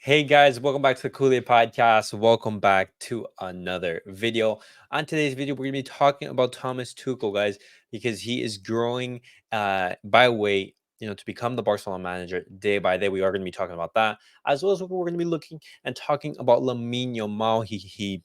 Hey guys, welcome back to the CulePodcast. Welcome back to another video. On today's video, we're gonna be talking about Thomas Tuchel, guys, because he is growing by way, to become the Barcelona manager day by day. We are gonna be talking about that, as well as we're gonna be looking and talking about Lamine Yamal. He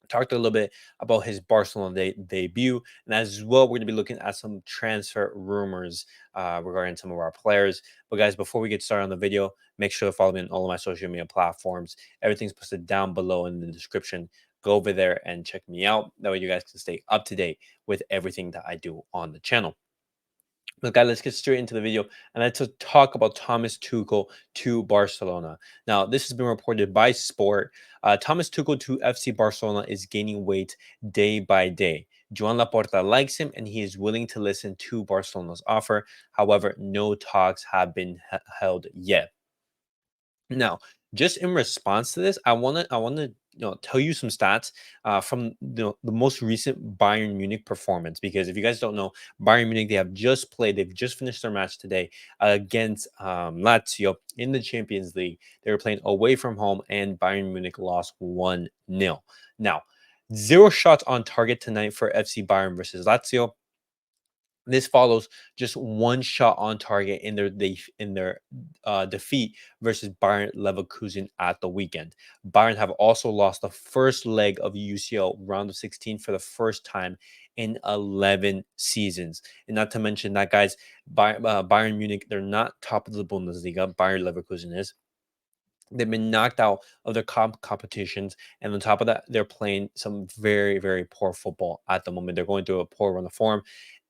talked a little bit about his Barcelona debut, and as well, we're going to be looking at some transfer rumors regarding some of our players. But guys, before we get started on the video, make sure to follow me on all of my social media platforms. Everything's posted down below in the description. Go over there and check me out. That way, you guys can stay up to date with everything that I do on the channel. But guys, let's get straight into the video and let's talk about Thomas Tuchel to Barcelona. Now, this has been reported by Sport. Thomas Tuchel to FC Barcelona is gaining weight day by day. Joan Laporta likes him and he is willing to listen to Barcelona's offer. However, no talks have been held yet. Now, just in response to this, I want to tell you some stats from the most recent Bayern Munich performance. Because if you guys don't know, Bayern Munich, they've just finished their match today against Lazio in the Champions League. They were playing away from home, and Bayern Munich lost 1-0. Now, zero shots on target tonight for FC Bayern versus Lazio. This follows just one shot on target in their defeat versus Bayern Leverkusen at the weekend. Bayern have also lost the first leg of UCL round of 16 for the first time in 11 seasons. And not to mention that, guys, Bayern Munich, they're not top of the Bundesliga. Bayern Leverkusen is. They've been knocked out of their competitions, and on top of that, they're playing some very, very poor football at the moment. They're going through a poor run of form,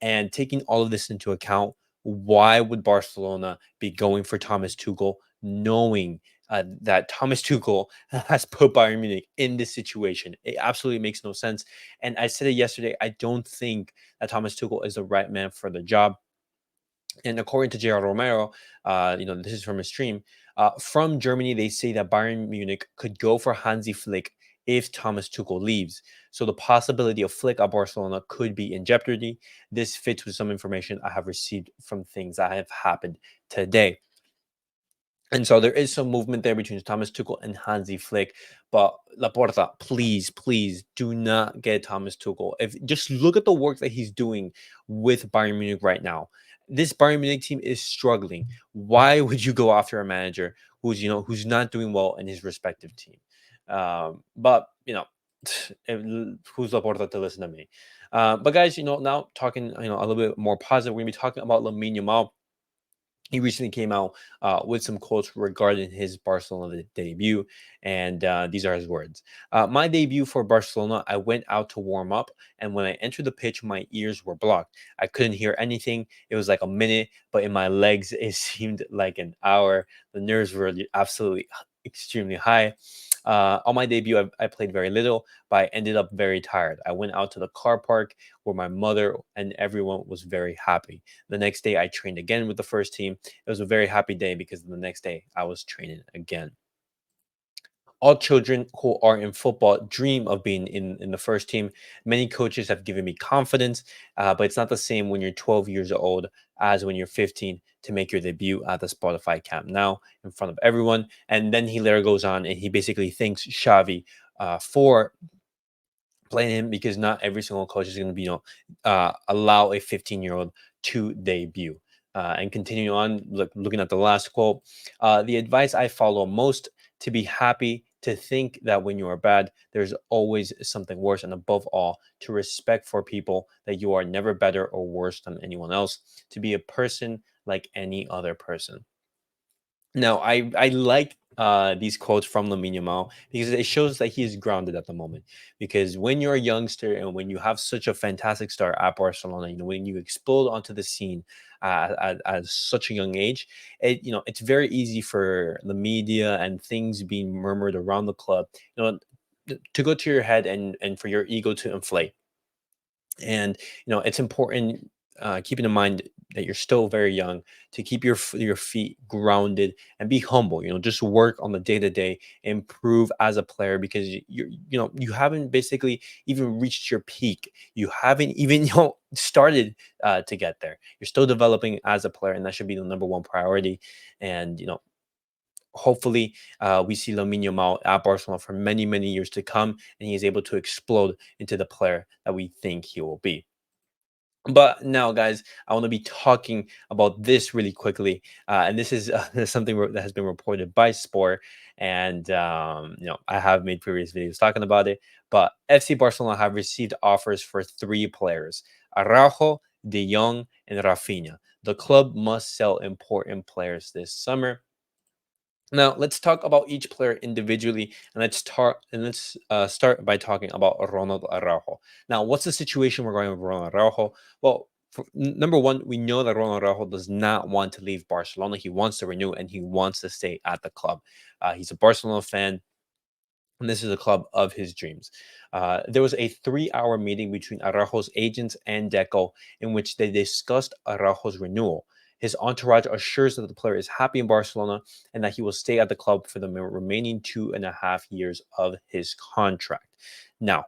and taking all of this into account, why would Barcelona be going for Thomas Tuchel, knowing that Thomas Tuchel has put Bayern Munich in this situation? It absolutely makes no sense. And I said it yesterday. I don't think that Thomas Tuchel is the right man for the job. And according to J.R. Romero, this is from a stream from Germany. They say that Bayern Munich could go for Hansi Flick if Thomas Tuchel leaves. So the possibility of Flick at Barcelona could be in jeopardy. This fits with some information I have received from things that have happened today. And so there is some movement there between Thomas Tuchel and Hansi Flick. But Laporta, please, please do not get Thomas Tuchel. If just look at the work that he's doing with Bayern Munich right now. This Bayern Munich team is struggling. Why would you go after a manager who's not doing well in his respective team? But who's Laporta to listen to me? But guys, now talking a little bit more positive, we're gonna be talking about Lamine Yamal. He recently came out with some quotes regarding his Barcelona debut, and these are his words. My debut for Barcelona, I went out to warm up, and when I entered the pitch, my ears were blocked. I couldn't hear anything. It was like a minute, but in my legs, it seemed like an hour. The nerves were absolutely extremely high. On my debut, I played very little, but I ended up very tired. I went out to the car park where my mother and everyone was very happy. The next day, I trained again with the first team. It was a very happy day because the next day I was training again. All children who are in football dream of being in the first team. Many coaches have given me confidence, but it's not the same when you're 12 years old as when you're 15 to make your debut at the Spotify Camp Now in front of everyone. And then he later goes on and he basically thanks Xavi for playing him, because not every single coach is going to be, allow a 15-year-old to debut. And continuing on, looking at the last quote, the advice I follow most: to be happy, to think that when you are bad, there's always something worse, and above all, to respect for people, that you are never better or worse than anyone else, to be a person like any other person. Now, I like these quotes from Lamine Yamal because it shows that he is grounded at the moment. Because when you're a youngster and when you have such a fantastic start at Barcelona, when you explode onto the scene at such a young age, it's very easy for the media and things being murmured around the club, to go to your head and for your ego to inflate. And it's important, keeping in mind that you're still very young, to keep your feet grounded and be humble. Just work on the day to day, improve as a player, because you haven't basically even reached your peak. You haven't even started to get there. You're still developing as a player, and that should be the number one priority. And hopefully we see Lamine Yamal at Barcelona for many, many years to come, and he is able to explode into the player that we think he will be. But now, guys, I want to be talking about this really quickly, and this is something that has been reported by Sport, and I have made previous videos talking about it. But FC Barcelona have received offers for three players: Araujo, De Jong, and Rafinha. The club must sell important players this summer. Now let's talk about each player individually, and let's start by talking about Ronald Araujo. Now, what's the situation regarding Ronald Araujo? Well, number one, we know that Ronald Araujo does not want to leave Barcelona. He wants to renew and he wants to stay at the club. He's a Barcelona fan, and this is a club of his dreams. There was a 3-hour meeting between Araujo's agents and Deco in which they discussed Araujo's renewal. His entourage assures that the player is happy in Barcelona and that he will stay at the club for the remaining 2.5 years of his contract. Now,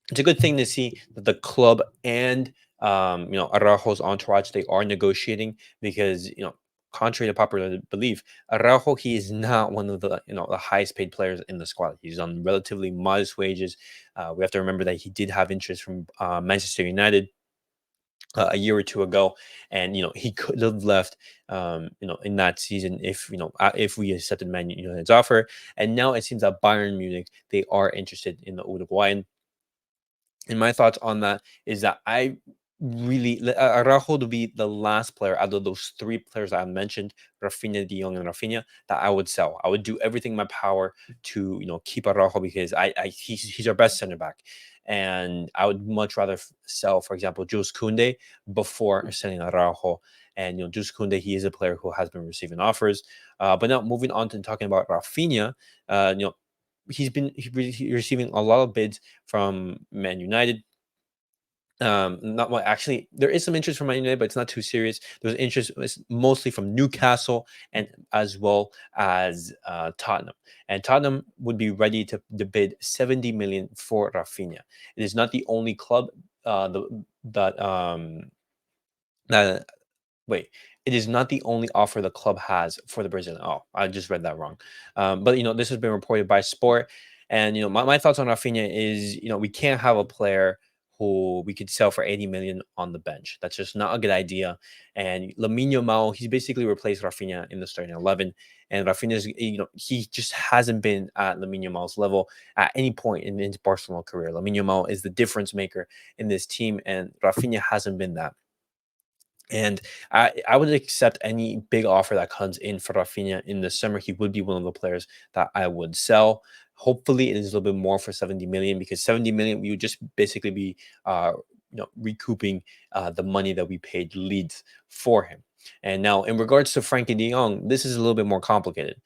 it's a good thing to see that the club and Araujo's entourage, they are negotiating, because contrary to popular belief, Araujo, he is not one of the highest paid players in the squad. He's on relatively modest wages. We have to remember that he did have interest from Manchester United a year or two ago, and he could have left in that season if we accepted Man United's offer. And now it seems that Bayern Munich, they are interested in the Uruguayan. And my thoughts on that is that I really Araujo to be the last player out of those three players I mentioned, Rafinha, De Jong, and Rafinha, that I would sell. I would do everything in my power to keep Araujo, because he's our best center back, and I would much rather sell, for example, Jules Koundé before selling Araujo. And Jules Koundé, he is a player who has been receiving offers. But now moving on to talking about Rafinha, he's receiving a lot of bids from Man United. Not well, actually, there is some interest from Man United, but it's not too serious. There's interest, it's mostly from Newcastle and as well as Tottenham. And Tottenham would be ready to bid 70 million for Rafinha. It is not the only club that that wait, it is not the only offer the club has for the Brazilian. Oh, I just read that wrong. But this has been reported by Sport, and my thoughts on Rafinha is we can't have a player who we could sell for 80 million on the bench. That's just not a good idea. And Lamine Yamal, he's basically replaced Rafinha in the starting 11. And Rafinha's, he just hasn't been at Lamine Yamal's level at any point in his Barcelona career. Lamine Yamal is the difference maker in this team, and Rafinha hasn't been that. And I would accept any big offer that comes in for Rafinha in the summer. He would be one of the players that I would sell. Hopefully, it is a little bit more for 70 million, because 70 million, we would just basically be recouping the money that we paid Leeds for him. And now, in regards to Frankie De Jong, this is a little bit more complicated,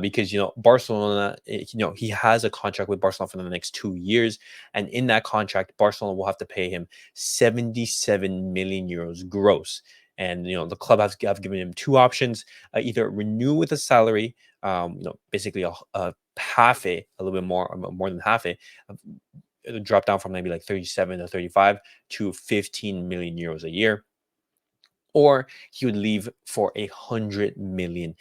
because Barcelona, he has a contract with Barcelona for the next 2 years, and in that contract, Barcelona will have to pay him 77 million euros gross. And the club have given him two options: either renew with a salary, basically a half a little bit more than half a. It'll drop down from maybe like 37 or 35 to 15 million euros a year, or he would leave for 100 million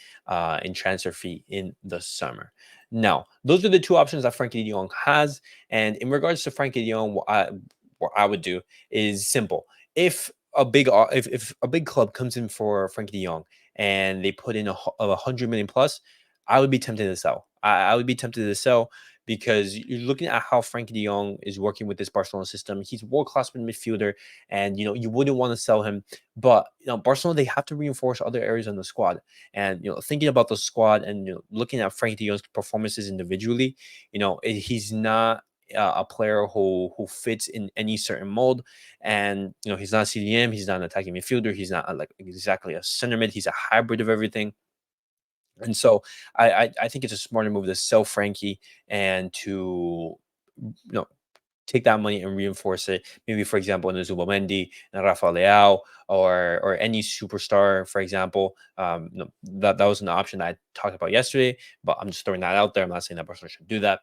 in transfer fee in the summer. Now, those are the two options that Frankie De Jong has. And in regards to Frankie De Jong, what I would do is simple. If if a big club comes in for Frankie De Jong and they put in a 100 million plus, I would be tempted to sell. I would be tempted to sell, because you're looking at how Frankie De Jong is working with this Barcelona system. He's world class midfielder, and you wouldn't want to sell him. But Barcelona, they have to reinforce other areas in the squad. And thinking about the squad and looking at Frankie De Jong's performances individually, he's not a player who fits in any certain mold. And he's not a CDM, he's not an attacking midfielder, he's not like exactly a center mid. He's a hybrid of everything. And so I think it's a smarter move to sell Frankie and to take that money and reinforce it. Maybe, for example, in the Zubamendi and Rafael, or any superstar, for example. That was an option that I talked about yesterday, but I'm just throwing that out there. I'm not saying that Barcelona should do that.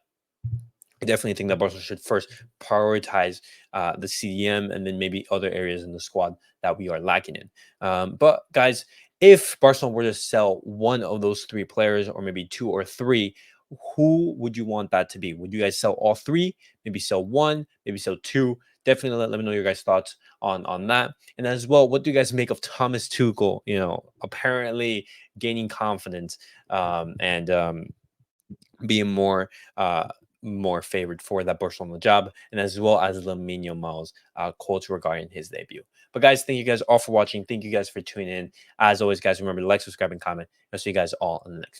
I definitely think that Barcelona should first prioritize the CDM, and then maybe other areas in the squad that we are lacking in. But guys, if Barcelona were to sell one of those three players, or maybe two or three, who would you want that to be? Would you guys sell all three? Maybe sell one, maybe sell two? Definitely let me know your guys' thoughts on that. And as well, what do you guys make of Thomas Tuchel? Apparently gaining confidence, and being uh more favored for that Barcelona job, and as well as Lamine Yamal's quotes regarding his debut. But guys, thank you guys all for watching. Thank you guys for tuning in. As always, guys, remember to like, subscribe, and comment. I'll see you guys all in the next video.